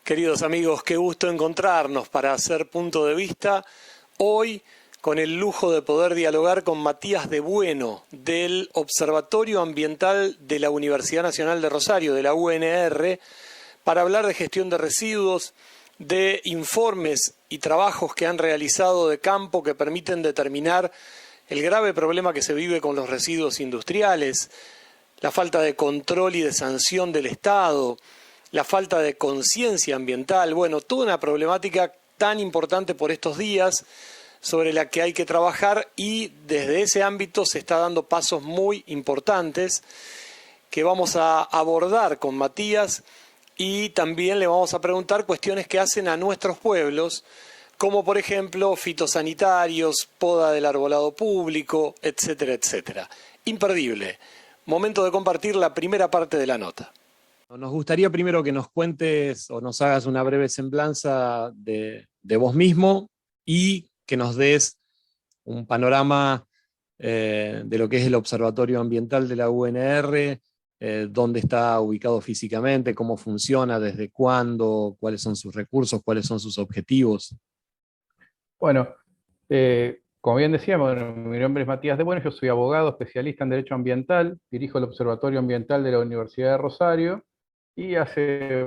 Queridos amigos, qué gusto encontrarnos para hacer punto de vista. Hoy, con el lujo de poder dialogar con Matías de Bueno, del Observatorio Ambiental de la Universidad Nacional de Rosario, de la UNR, para hablar de gestión de residuos, de informes y trabajos que han realizado de campo que permiten determinar el grave problema que se vive con los residuos industriales, la falta de control y de sanción del Estado, la falta de conciencia ambiental, bueno, toda una problemática tan importante por estos días sobre la que hay que trabajar, y desde ese ámbito se está dando pasos muy importantes que vamos a abordar con Matías, y también le vamos a preguntar cuestiones que hacen a nuestros pueblos, como por ejemplo fitosanitarios, poda del arbolado público, etcétera, etcétera. Imperdible. Momento de compartir la primera parte de la nota. Nos gustaría primero que nos cuentes o nos hagas una breve semblanza de vos mismo y que nos des un panorama de lo que es el Observatorio Ambiental de la UNR, dónde está ubicado físicamente, cómo funciona, desde cuándo, cuáles son sus recursos, cuáles son sus objetivos. Bueno, como bien decíamos, mi nombre es Matías de Bueno, yo soy abogado especialista en Derecho Ambiental, dirijo el Observatorio Ambiental de la Universidad de Rosario y hace,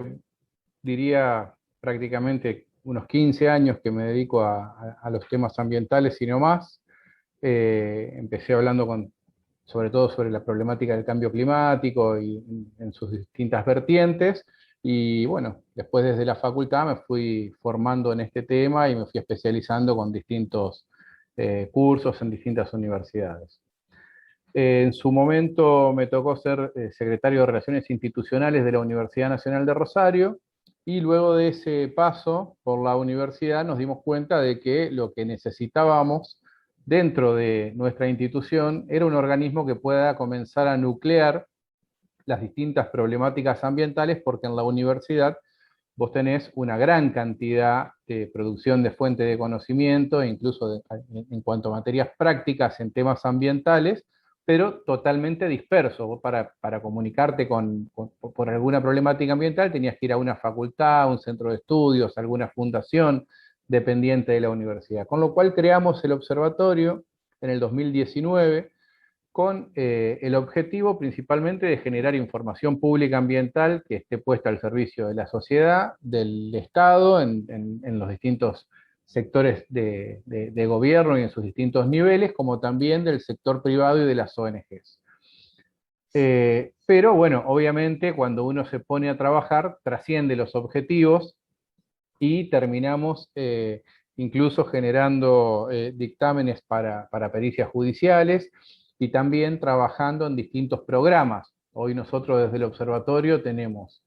diría, prácticamente unos 15 años que me dedico a los temas ambientales y no más. Empecé hablando sobre todo sobre la problemática del cambio climático y en sus distintas vertientes. Y bueno, después desde la facultad me fui formando en este tema y me fui especializando con distintos cursos en distintas universidades. En su momento me tocó ser secretario de Relaciones Institucionales de la Universidad Nacional de Rosario, y luego de ese paso por la universidad nos dimos cuenta de que lo que necesitábamos dentro de nuestra institución era un organismo que pueda comenzar a nuclear las distintas problemáticas ambientales, porque en la universidad vos tenés una gran cantidad de producción de fuente de conocimiento, incluso en cuanto a materias prácticas en temas ambientales, pero totalmente disperso. Vos para comunicarte por alguna problemática ambiental tenías que ir a una facultad, a un centro de estudios, a alguna fundación dependiente de la universidad. Con lo cual creamos el observatorio en el 2019, con el objetivo principalmente de generar información pública ambiental que esté puesta al servicio de la sociedad, del Estado, en los distintos sectores de gobierno y en sus distintos niveles, como también del sector privado y de las ONGs. Pero bueno, obviamente cuando uno se pone a trabajar, trasciende los objetivos y terminamos incluso generando dictámenes para pericias judiciales, y también trabajando en distintos programas. Hoy nosotros desde el observatorio tenemos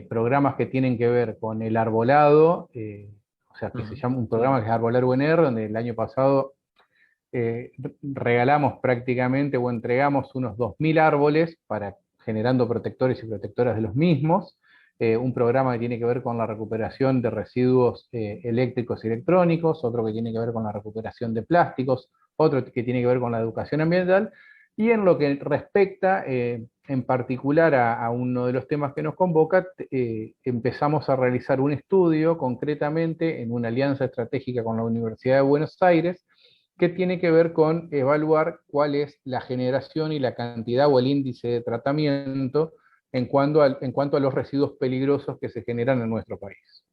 programas que tienen que ver con el arbolado, o sea, que se llama un programa que es Arbolar UNR, donde el año pasado regalamos prácticamente o entregamos unos 2.000 árboles generando protectores y protectoras de los mismos. Un programa que tiene que ver con la recuperación de residuos eléctricos y electrónicos, otro que tiene que ver con la recuperación de plásticos, otro que tiene que ver con la educación ambiental, y en lo que respecta en particular a uno de los temas que nos convoca, empezamos a realizar un estudio concretamente en una alianza estratégica con la Universidad de Buenos Aires, que tiene que ver con evaluar cuál es la generación y la cantidad o el índice de tratamiento en cuanto a los residuos peligrosos que se generan en nuestro país.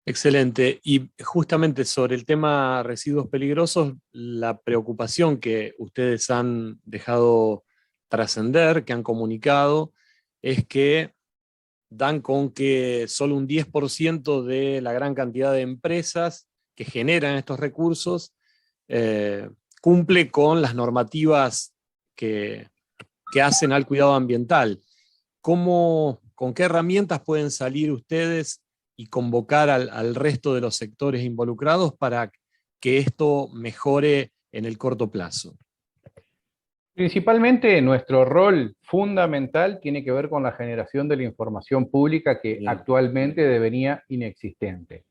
Excelente. Y justamente sobre el tema residuos peligrosos, la preocupación que ustedes han dejado trascender, que han comunicado, es que dan con que solo un 10% de la gran cantidad de empresas que generan estos recursos cumple con las normativas que hacen al cuidado ambiental. ¿Con qué herramientas pueden salir ustedes y convocar al resto de los sectores involucrados para que esto mejore en el corto plazo? Principalmente nuestro rol fundamental tiene que ver con la generación de la información pública que actualmente devenía inexistente.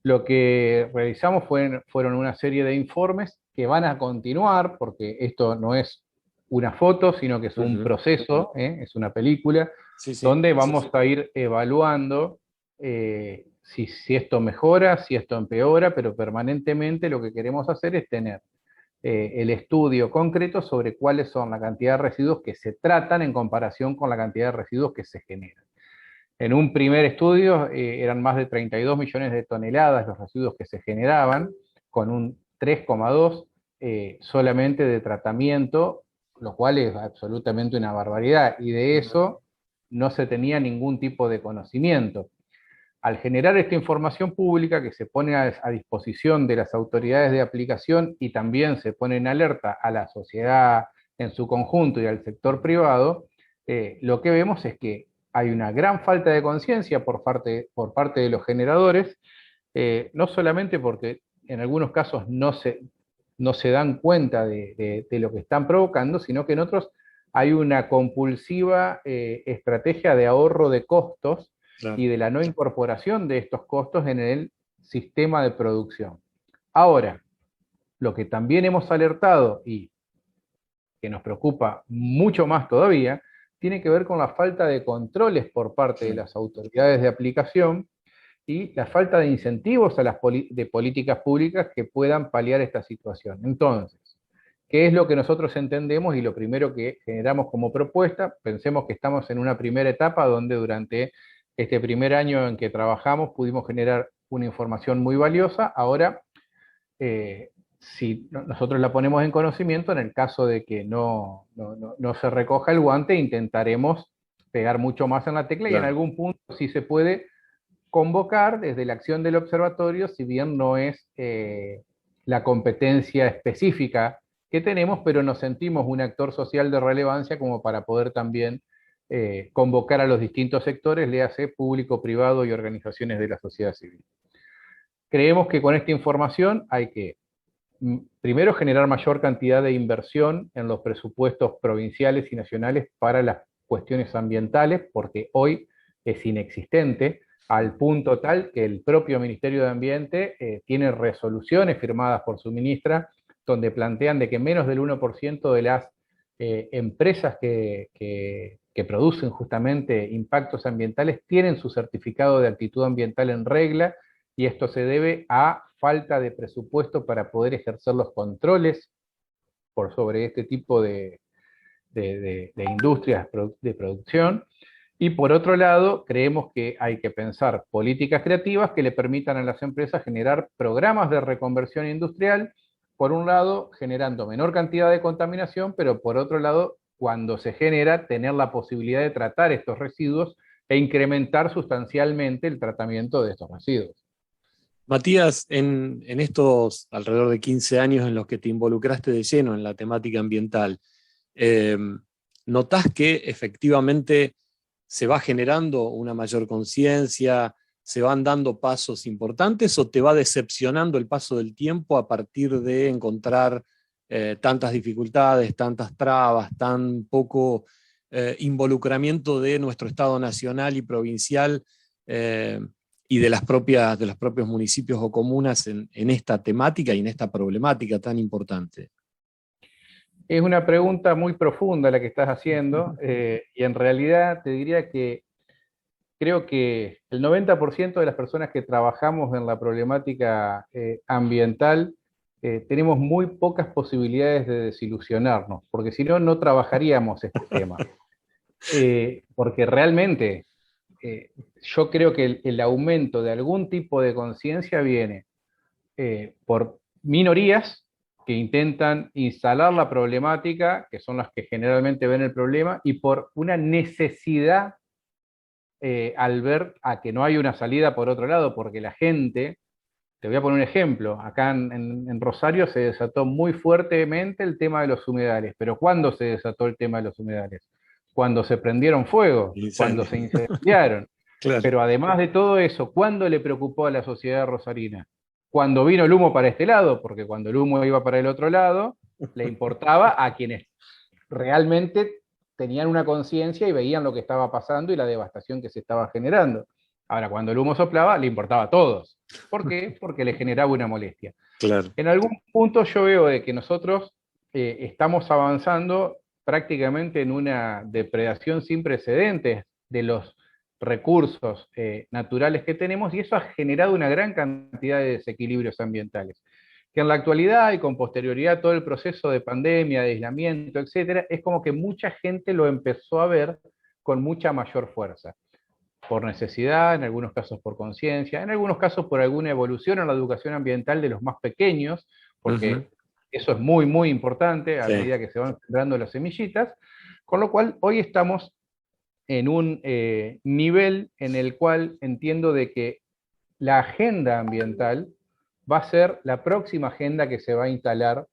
Lo que realizamos fueron una serie de informes que van a continuar, porque esto no es una foto, sino que es un proceso, es una película. Sí, sí, donde sí, vamos sí. a ir evaluando si esto mejora, si esto empeora, pero permanentemente lo que queremos hacer es tener el estudio concreto sobre cuáles son la cantidad de residuos que se tratan en comparación con la cantidad de residuos que se generan. En un primer estudio eran más de 32 millones de toneladas los residuos que se generaban, con un 3,2 solamente de tratamiento, lo cual es absolutamente una barbaridad, y de eso no se tenía ningún tipo de conocimiento. Al generar esta información pública que se pone a disposición de las autoridades de aplicación y también se pone en alerta a la sociedad en su conjunto y al sector privado, lo que vemos es que hay una gran falta de conciencia por parte de los generadores, no solamente porque en algunos casos no se dan cuenta de lo que están provocando, sino que en otros hay una compulsiva estrategia de ahorro de costos Claro. y de la no incorporación de estos costos en el sistema de producción. Ahora, lo que también hemos alertado y que nos preocupa mucho más todavía, tiene que ver con la falta de controles por parte de las autoridades de aplicación y la falta de incentivos a las de políticas públicas que puedan paliar esta situación. Entonces, ¿qué es lo que nosotros entendemos y lo primero que generamos como propuesta? Pensemos que estamos en una primera etapa donde durante este primer año en que trabajamos pudimos generar una información muy valiosa. Ahora, si nosotros la ponemos en conocimiento, en el caso de que no se recoja el guante, intentaremos pegar mucho más en la tecla y en Claro. algún punto sí se puede convocar desde la acción del observatorio, si bien no es la competencia específica que tenemos, pero nos sentimos un actor social de relevancia como para poder también convocar a los distintos sectores, léase público, privado y organizaciones de la sociedad civil. Creemos que con esta información hay que, primero, generar mayor cantidad de inversión en los presupuestos provinciales y nacionales para las cuestiones ambientales, porque hoy es inexistente, al punto tal que el propio Ministerio de Ambiente tiene resoluciones firmadas por su ministra donde plantean de que menos del 1% de las empresas que producen justamente impactos ambientales tienen su certificado de actitud ambiental en regla, y esto se debe a falta de presupuesto para poder ejercer los controles por sobre este tipo de industrias de producción. Y por otro lado, creemos que hay que pensar políticas creativas que le permitan a las empresas generar programas de reconversión industrial, por un lado, generando menor cantidad de contaminación, pero por otro lado, cuando se genera, tener la posibilidad de tratar estos residuos e incrementar sustancialmente el tratamiento de estos residuos. Matías, en estos alrededor de 15 años en los que te involucraste de lleno en la temática ambiental, eh, ¿notás que efectivamente se va generando una mayor conciencia, se van dando pasos importantes o te va decepcionando el paso del tiempo a partir de encontrar tantas dificultades, tantas trabas, tan poco involucramiento de nuestro Estado nacional y provincial y de de los propios municipios o comunas en esta temática y en esta problemática tan importante? Es una pregunta muy profunda la que estás haciendo, y en realidad te diría que creo que el 90% de las personas que trabajamos en la problemática ambiental tenemos muy pocas posibilidades de desilusionarnos, porque si no, no trabajaríamos este tema. Porque realmente yo creo que el aumento de algún tipo de conciencia viene por minorías que intentan instalar la problemática, que son las que generalmente ven el problema, y por una necesidad al ver a que no hay una salida por otro lado, porque la gente, te voy a poner un ejemplo, acá en Rosario se desató muy fuertemente el tema de los humedales, pero ¿cuándo se desató el tema de los humedales? Cuando se prendieron fuego, cuando Incendio. se incendiaron. Claro. Pero además de todo eso, ¿cuándo le preocupó a la sociedad rosarina? Cuando vino el humo para este lado, porque cuando el humo iba para el otro lado, le importaba a quienes realmente tenían una conciencia y veían lo que estaba pasando y la devastación que se estaba generando. Ahora, cuando el humo soplaba, le importaba a todos. ¿Por qué? Porque le generaba una molestia. Claro. En algún punto yo veo de que nosotros estamos avanzando prácticamente en una depredación sin precedentes de los recursos naturales que tenemos, y eso ha generado una gran cantidad de desequilibrios ambientales, que en la actualidad y con posterioridad a todo el proceso de pandemia, de aislamiento, etcétera, es como que mucha gente lo empezó a ver con mucha mayor fuerza, por necesidad, en algunos casos por conciencia, en algunos casos por alguna evolución en la educación ambiental de los más pequeños, porque eso es muy, muy importante a medida que se van sembrando las semillitas, con lo cual hoy estamos en un nivel en el cual entiendo de que la agenda ambiental va a ser la próxima agenda que se va a instalar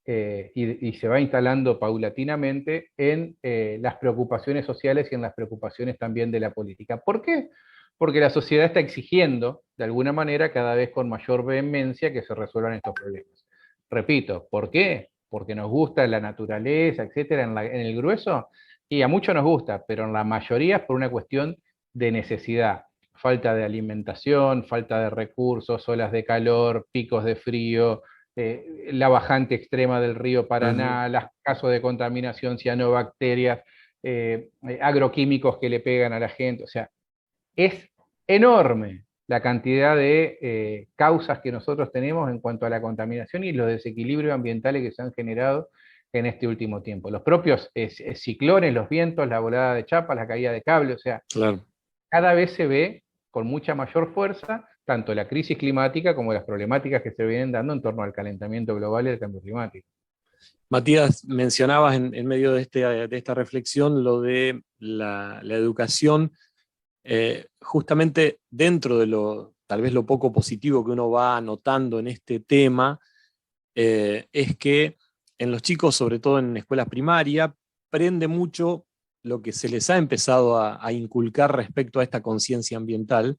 y se va instalando paulatinamente en las preocupaciones sociales y en las preocupaciones también de la política. ¿Por qué? Porque la sociedad está exigiendo, de alguna manera, cada vez con mayor vehemencia que se resuelvan estos problemas. Repito, ¿por qué? Porque nos gusta la naturaleza, etcétera, en el grueso, y a muchos nos gusta, pero en la mayoría es por una cuestión de necesidad. Falta de alimentación, falta de recursos, olas de calor, picos de frío, la bajante extrema del río Paraná, los casos de contaminación, cianobacterias, agroquímicos que le pegan a la gente. O sea, es enorme la cantidad de causas que nosotros tenemos en cuanto a la contaminación y los desequilibrios ambientales que se han generado en este último tiempo. Los propios ciclones, los vientos, la volada de chapas, la caída de cable, o sea, cada vez se ve con mucha mayor fuerza tanto la crisis climática como las problemáticas que se vienen dando en torno al calentamiento global y al cambio climático. Matías, mencionabas en medio de esta reflexión lo de la educación, justamente dentro de tal vez lo poco positivo que uno va notando en este tema, es que en los chicos, sobre todo en escuela primaria, prende mucho lo que se les ha empezado a inculcar respecto a esta conciencia ambiental,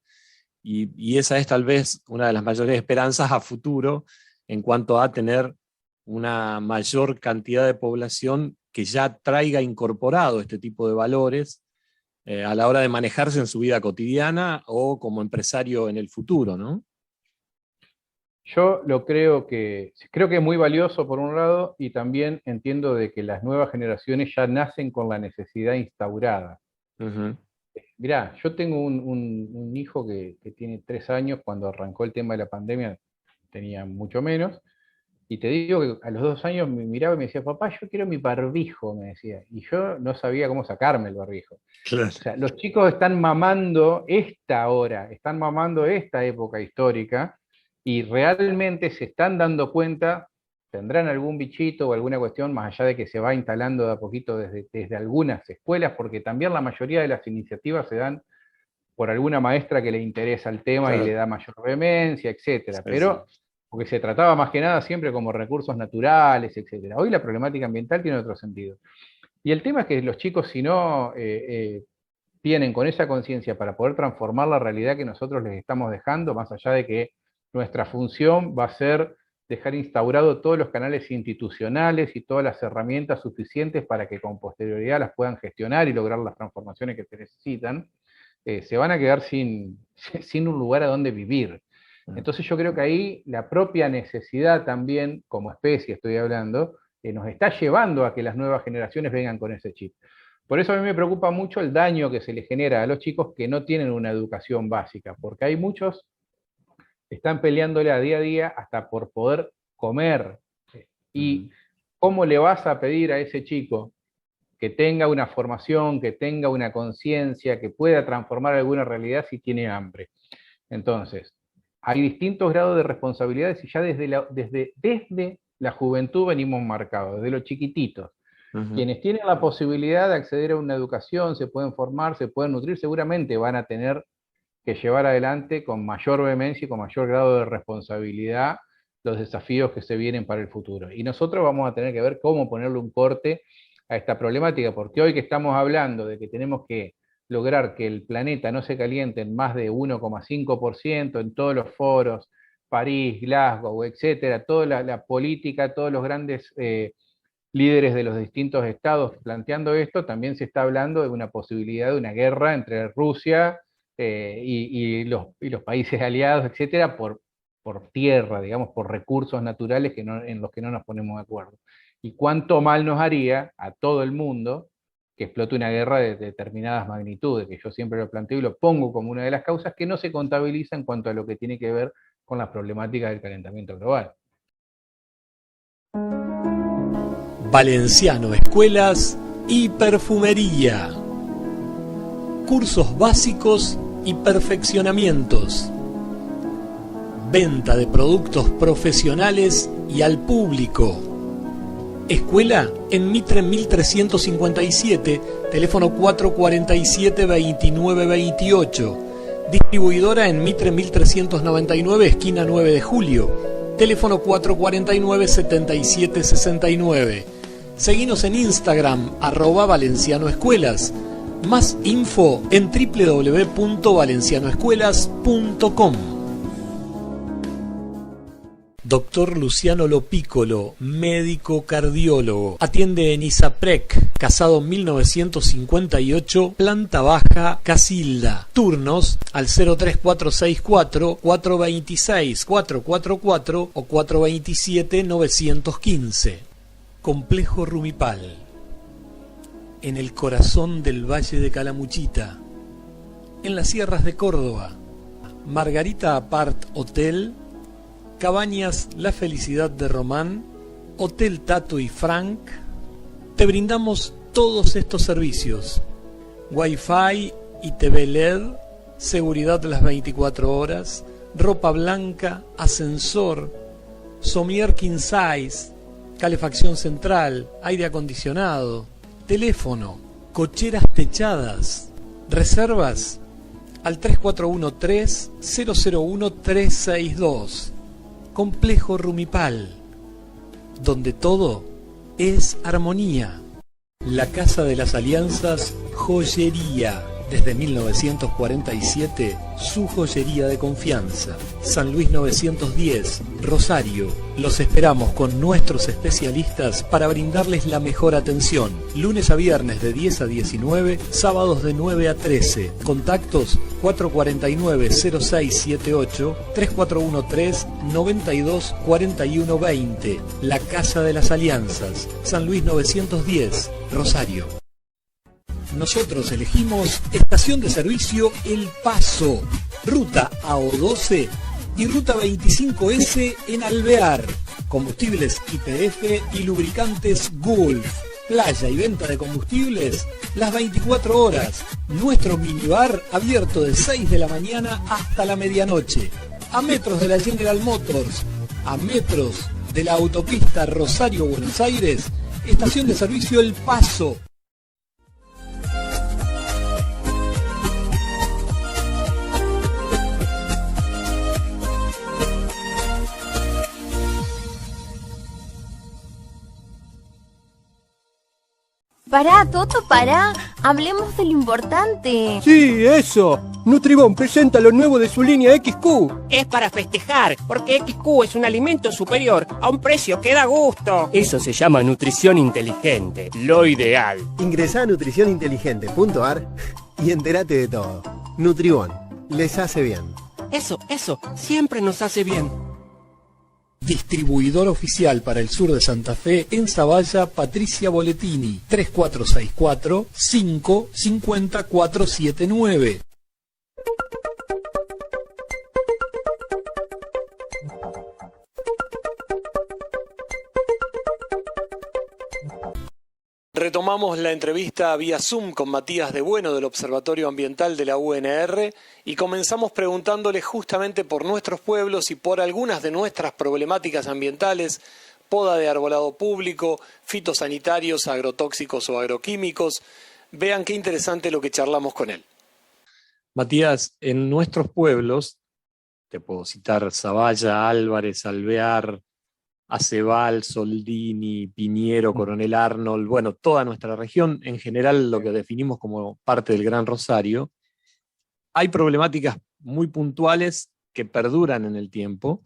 y esa es tal vez una de las mayores esperanzas a futuro en cuanto a tener una mayor cantidad de población que ya traiga incorporado este tipo de valores a la hora de manejarse en su vida cotidiana o como empresario en el futuro, ¿no? Yo creo que es muy valioso por un lado, y también entiendo de que las nuevas generaciones ya nacen con la necesidad instaurada. Mirá, yo tengo un hijo que tiene 3 años. Cuando arrancó el tema de la pandemia tenía mucho menos, y te digo que a los 2 años me miraba y me decía, papá, yo quiero mi barbijo, me decía, y yo no sabía cómo sacarme el barbijo. Claro. O sea, los chicos están mamando esta hora, están mamando esta época histórica, y realmente se están dando cuenta, tendrán algún bichito o alguna cuestión, más allá de que se va instalando de a poquito desde algunas escuelas, porque también la mayoría de las iniciativas se dan por alguna maestra que le interesa el tema y le da mayor vehemencia, etcétera. Pero porque se trataba más que nada siempre como recursos naturales, etcétera. Hoy la problemática ambiental tiene otro sentido. Y el tema es que los chicos, si no tienen con esa conciencia para poder transformar la realidad que nosotros les estamos dejando, más allá de que nuestra función va a ser dejar instaurado todos los canales institucionales y todas las herramientas suficientes para que con posterioridad las puedan gestionar y lograr las transformaciones que se necesitan, se van a quedar sin un lugar a donde vivir. Entonces yo creo que ahí la propia necesidad también, como especie estoy hablando, nos está llevando a que las nuevas generaciones vengan con ese chip. Por eso a mí me preocupa mucho el daño que se le genera a los chicos que no tienen una educación básica, porque hay muchos que están peleándole a día hasta por poder comer. ¿Y cómo le vas a pedir a ese chico que tenga una formación, que tenga una conciencia, que pueda transformar alguna realidad si tiene hambre? Entonces, hay distintos grados de responsabilidades y ya desde la juventud venimos marcados, desde los chiquititos. Quienes tienen la posibilidad de acceder a una educación, se pueden formar, se pueden nutrir, seguramente van a tener que llevar adelante con mayor vehemencia y con mayor grado de responsabilidad los desafíos que se vienen para el futuro. Y nosotros vamos a tener que ver cómo ponerle un corte a esta problemática, porque hoy que estamos hablando de que tenemos que lograr que el planeta no se caliente en más de 1,5% en todos los foros, París, Glasgow, etcétera, toda la política, todos los grandes líderes de los distintos estados planteando esto, también se está hablando de una posibilidad de una guerra entre Rusia y los países aliados, etcétera, por tierra, digamos, por recursos naturales en los que no nos ponemos de acuerdo. Y cuánto mal nos haría a todo el mundo que explote una guerra de determinadas magnitudes, que yo siempre lo planteo y lo pongo como una de las causas que no se contabiliza en cuanto a lo que tiene que ver con las problemáticas del calentamiento global. Valenciano Escuelas y Perfumería. Cursos básicos y perfeccionamientos. Venta de productos profesionales y al público. Escuela en Mitre 1357, teléfono 447-2928. Distribuidora en Mitre 1399, esquina 9 de Julio, teléfono 449-7769. Seguinos en Instagram, @valencianoescuelas. Más info en www.valencianoescuelas.com. Doctor Luciano Lopícolo, médico cardiólogo. Atiende en Isaprec, Casado 1958, planta baja, Casilda. Turnos al 03464 426 444 o 427 915. Complejo Rumipal. En el corazón del Valle de Calamuchita. En las sierras de Córdoba. Margarita Apart Hotel. Cabañas La Felicidad de Román, Hotel Tato y Frank. Te brindamos todos estos servicios: Wi-Fi y TV LED, seguridad las 24 horas, ropa blanca, ascensor, somier king size, calefacción central, aire acondicionado, teléfono, cocheras techadas. Reservas al 3413-001-362. Complejo Rumipal, donde todo es armonía. La Casa de las Alianzas, joyería. Desde 1947, su joyería de confianza. San Luis 910, Rosario. Los esperamos con nuestros especialistas para brindarles la mejor atención. Lunes a viernes de 10 a 19, sábados de 9 a 13. Contactos 449-0678, 3413-924120. La Casa de las Alianzas, San Luis 910, Rosario. Nosotros elegimos estación de servicio El Paso, ruta AO12 y ruta 25S en Alvear. Combustibles YPF y lubricantes Gulf. Playa y venta de combustibles las 24 horas. Nuestro minibar abierto de 6 de la mañana hasta la medianoche. A metros de la General Motors, a metros de la autopista Rosario-Buenos Aires, estación de servicio El Paso. Pará, Toto, pará. Hablemos de lo importante. Sí, eso. Nutribón presenta lo nuevo de su línea XQ. Es para festejar, porque XQ es un alimento superior a un precio que da gusto. Eso se llama nutrición inteligente, lo ideal. Ingresá a nutricioninteligente.ar y entérate de todo. Nutribón, les hace bien. Eso, siempre nos hace bien. Distribuidor oficial para el sur de Santa Fe, en Zavalla, Patricia Boletini, 3464-550-479. Retomamos la entrevista vía Zoom con Matías de Bueno del Observatorio Ambiental de la UNR y comenzamos preguntándole justamente por nuestros pueblos y por algunas de nuestras problemáticas ambientales: poda de arbolado público, fitosanitarios, agrotóxicos o agroquímicos. Vean qué interesante lo que charlamos con él. Matías, en nuestros pueblos, te puedo citar Zavalla, Álvarez, Alvear, Aceval, Soldini, Piñero, Coronel Arnold, bueno, toda nuestra región, en general lo que definimos como parte del Gran Rosario, hay problemáticas muy puntuales que perduran en el tiempo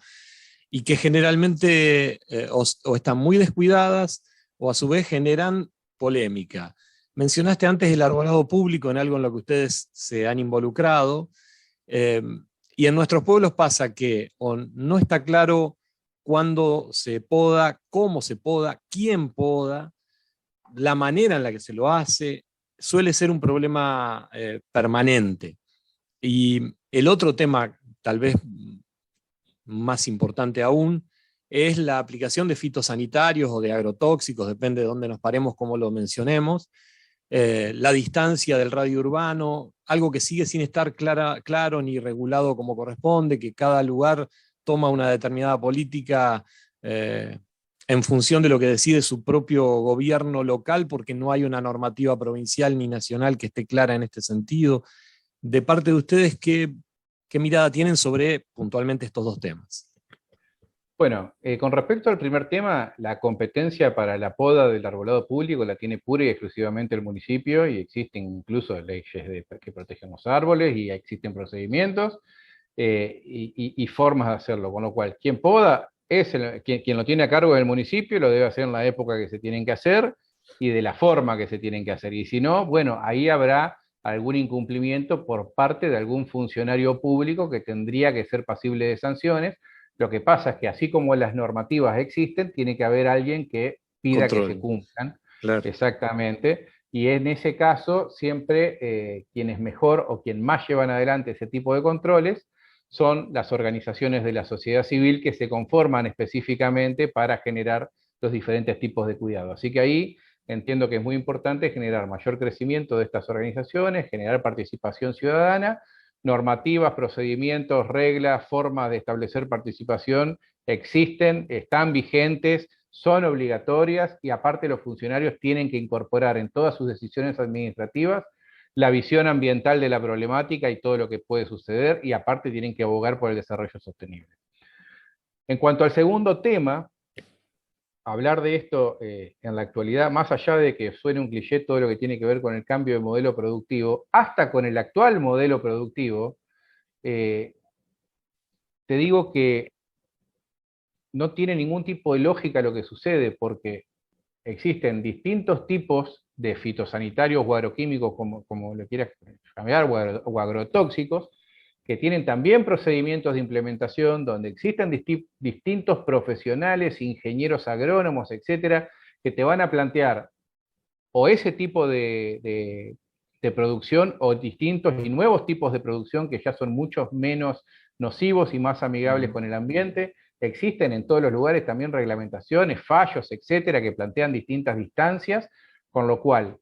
y que generalmente o están muy descuidadas o a su vez generan polémica. Mencionaste antes el arbolado público, en algo en lo que ustedes se han involucrado, y en nuestros pueblos pasa que o no está claro cuándo se poda, cómo se poda, quién poda, la manera en la que se lo hace, suele ser un problema permanente. Y el otro tema, tal vez más importante aún, es la aplicación de fitosanitarios o de agrotóxicos, depende de dónde nos paremos, cómo lo mencionemos, la distancia del radio urbano, algo que sigue sin estar claro ni regulado como corresponde, que cada lugar toma una determinada política en función de lo que decide su propio gobierno local, porque no hay una normativa provincial ni nacional que esté clara en este sentido. De parte de ustedes, ¿qué mirada tienen sobre puntualmente estos dos temas? Bueno, con respecto al primer tema, la competencia para la poda del arbolado público la tiene pura y exclusivamente el municipio, y existen incluso leyes que protegen los árboles y existen procedimientos y formas de hacerlo, con lo cual quien poda es quien lo tiene a cargo del municipio, lo debe hacer en la época que se tienen que hacer y de la forma que se tienen que hacer, y si no, bueno, ahí habrá algún incumplimiento por parte de algún funcionario público que tendría que ser pasible de sanciones. Lo que pasa es que así como las normativas existen, tiene que haber alguien que pida que se cumplan. Claro. Exactamente. Y en ese caso, siempre quienes mejor o quien más llevan adelante ese tipo de controles son las organizaciones de la sociedad civil que se conforman específicamente para generar los diferentes tipos de cuidado. Así que ahí entiendo que es muy importante generar mayor crecimiento de estas organizaciones, generar participación ciudadana, normativas, procedimientos, reglas, formas de establecer participación existen, están vigentes, son obligatorias, y aparte los funcionarios tienen que incorporar en todas sus decisiones administrativas la visión ambiental de la problemática y todo lo que puede suceder, y aparte tienen que abogar por el desarrollo sostenible. En cuanto al segundo tema, hablar de esto en la actualidad, más allá de que suene un cliché todo lo que tiene que ver con el cambio de modelo productivo, hasta con el actual modelo productivo, te digo que no tiene ningún tipo de lógica lo que sucede, porque existen distintos tipos de fitosanitarios o agroquímicos, como lo quieras llamar, o agrotóxicos, que tienen también procedimientos de implementación, donde existen distintos profesionales, ingenieros agrónomos, etcétera, que te van a plantear o ese tipo de producción, o distintos y nuevos tipos de producción que ya son mucho menos nocivos y más amigables con el ambiente. Existen en todos los lugares también reglamentaciones, fallos, etcétera, que plantean distintas distancias, con lo cual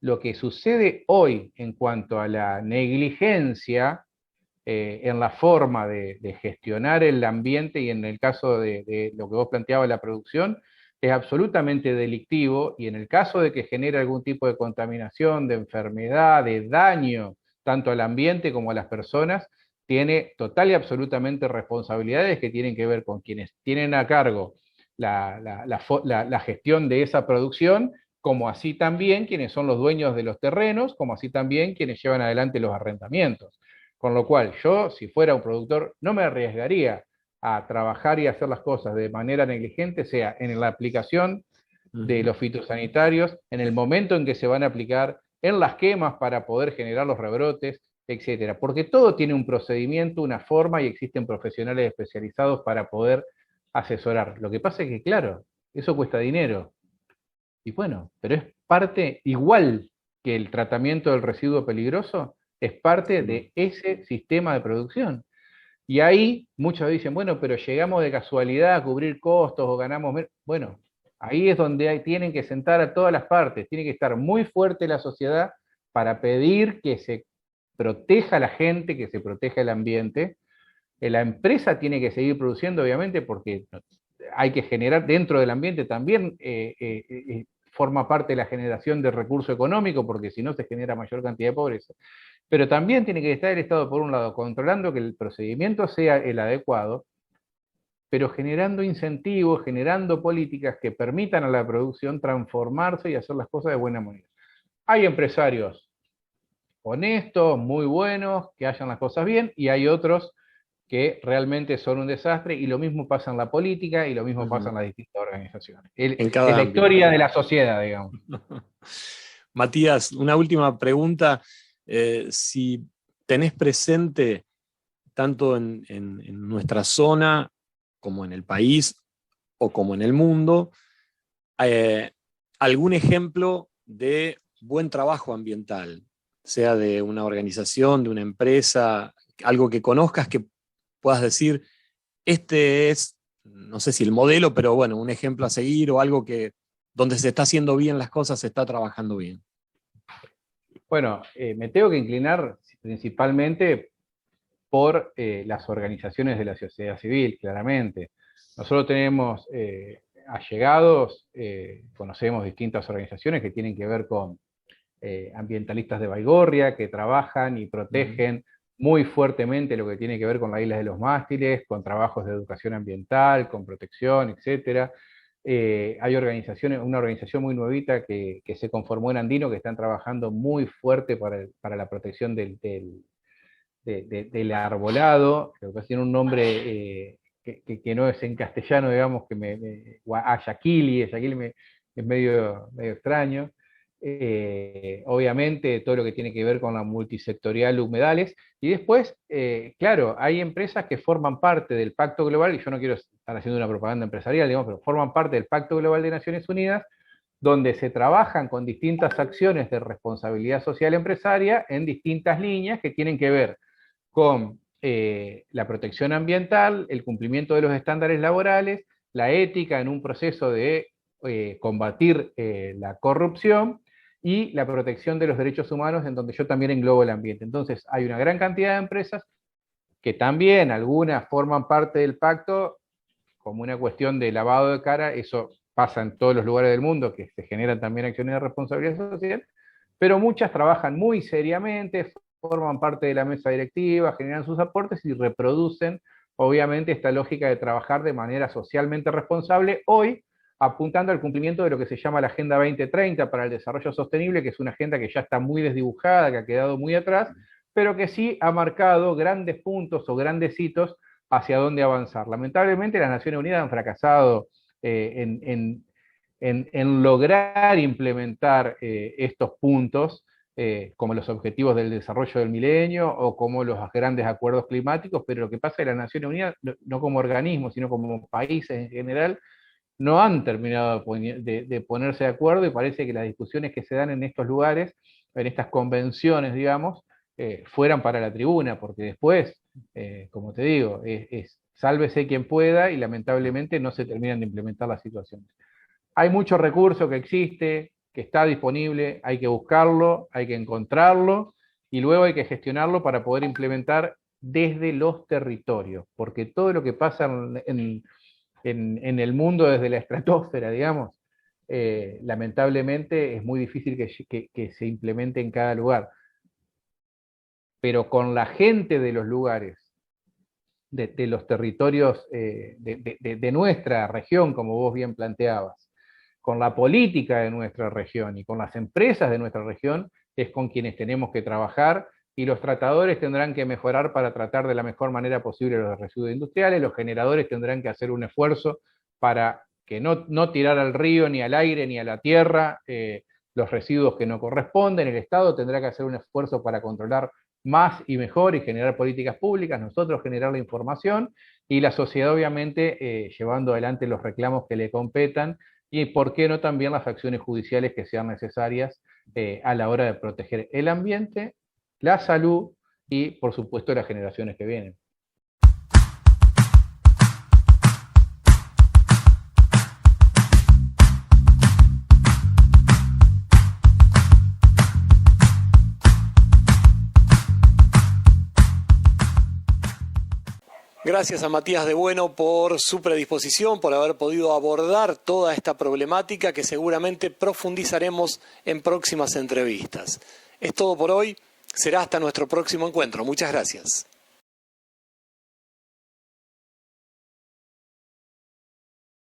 lo que sucede hoy en cuanto a la negligencia en la forma de gestionar el ambiente, y en el caso de lo que vos planteabas, la producción, es absolutamente delictivo, y en el caso de que genere algún tipo de contaminación, de enfermedad, de daño, tanto al ambiente como a las personas, tiene total y absolutamente responsabilidades que tienen que ver con quienes tienen a cargo la gestión de esa producción, como así también quienes son los dueños de los terrenos, como así también quienes llevan adelante los arrendamientos. Con lo cual, yo, si fuera un productor, no me arriesgaría a trabajar y hacer las cosas de manera negligente, sea en la aplicación de los fitosanitarios, en el momento en que se van a aplicar, en las quemas para poder generar los rebrotes, etcétera. Porque todo tiene un procedimiento, una forma, y existen profesionales especializados para poder asesorar. Lo que pasa es que, claro, eso cuesta dinero. Y bueno, pero es parte, igual que el tratamiento del residuo peligroso, es parte de ese sistema de producción. Y ahí muchos dicen, bueno, pero llegamos de casualidad a cubrir costos o ganamos menos. Bueno, ahí es donde tienen que sentar a todas las partes, tiene que estar muy fuerte la sociedad para pedir que se proteja a la gente, que se proteja el ambiente. La empresa tiene que seguir produciendo, obviamente, porque hay que generar dentro del ambiente también, forma parte de la generación de recurso económico, porque si no se genera mayor cantidad de pobreza. Pero también tiene que estar el Estado, por un lado, controlando que el procedimiento sea el adecuado, pero generando incentivos, generando políticas que permitan a la producción transformarse y hacer las cosas de buena manera. Hay empresarios honestos, muy buenos, que hagan las cosas bien, y hay otros que realmente son un desastre, y lo mismo pasa en la política, y lo mismo pasa en las distintas organizaciones. Es la historia de la sociedad, digamos. Matías, una última pregunta. Si tenés presente, tanto en nuestra zona, como en el país, o como en el mundo, algún ejemplo de buen trabajo ambiental, sea de una organización, de una empresa, algo que conozcas que puedas decir, este es, no sé si el modelo, pero bueno, un ejemplo a seguir o algo que donde se está haciendo bien las cosas, se está trabajando bien? Bueno, me tengo que inclinar principalmente por las organizaciones de la sociedad civil, claramente. Nosotros tenemos allegados, conocemos distintas organizaciones que tienen que ver con ambientalistas de Baigorria, que trabajan y protegen muy fuertemente lo que tiene que ver con la isla de los mástiles, con trabajos de educación ambiental, con protección, etcétera. Hay organizaciones, una organización muy nuevita que se conformó en Andino, que están trabajando muy fuerte para la protección del arbolado, que tiene un nombre que no es en castellano, digamos, Ayaquili es medio extraño. Obviamente todo lo que tiene que ver con la multisectorial humedales, y después, claro, hay empresas que forman parte del Pacto Global, y yo no quiero estar haciendo una propaganda empresarial, digamos, pero forman parte del Pacto Global de Naciones Unidas, donde se trabajan con distintas acciones de responsabilidad social empresaria en distintas líneas que tienen que ver con la protección ambiental, el cumplimiento de los estándares laborales, la ética en un proceso de combatir la corrupción y la protección de los derechos humanos, en donde yo también englobo el ambiente. Entonces hay una gran cantidad de empresas que también algunas forman parte del pacto como una cuestión de lavado de cara. Eso pasa en todos los lugares del mundo, que se generan también acciones de responsabilidad social, pero muchas trabajan muy seriamente, forman parte de la mesa directiva, generan sus aportes y reproducen, obviamente, esta lógica de trabajar de manera socialmente responsable, hoy apuntando al cumplimiento de lo que se llama la Agenda 2030 para el Desarrollo Sostenible, que es una agenda que ya está muy desdibujada, que ha quedado muy atrás, pero que sí ha marcado grandes puntos o grandes hitos hacia dónde avanzar. Lamentablemente las Naciones Unidas han fracasado en lograr implementar estos puntos, como los objetivos del desarrollo del milenio o como los grandes acuerdos climáticos, pero lo que pasa es que las Naciones Unidas, no como organismo, sino como países en general, no han terminado de ponerse de acuerdo, y parece que las discusiones que se dan en estos lugares, en estas convenciones, digamos, fueran para la tribuna, porque después, como te digo, sálvese quien pueda, y lamentablemente no se terminan de implementar las situaciones. Hay mucho recurso que existe, que está disponible, hay que buscarlo, hay que encontrarlo, y luego hay que gestionarlo para poder implementar desde los territorios, porque todo lo que pasa en el mundo desde la estratosfera, digamos, lamentablemente es muy difícil que se implemente en cada lugar. Pero con la gente de los lugares, de los territorios de nuestra región, como vos bien planteabas, con la política de nuestra región y con las empresas de nuestra región, es con quienes tenemos que trabajar, y los tratadores tendrán que mejorar para tratar de la mejor manera posible los residuos industriales, los generadores tendrán que hacer un esfuerzo para que no tirar al río, ni al aire, ni a la tierra los residuos que no corresponden. El Estado tendrá que hacer un esfuerzo para controlar más y mejor y generar políticas públicas, nosotros generar la información, y la sociedad obviamente llevando adelante los reclamos que le competan, y por qué no también las acciones judiciales que sean necesarias a la hora de proteger el ambiente, la salud y, por supuesto, las generaciones que vienen. Gracias a Matías de Bueno por su predisposición, por haber podido abordar toda esta problemática que seguramente profundizaremos en próximas entrevistas. Es todo por hoy. Será hasta nuestro próximo encuentro. Muchas gracias.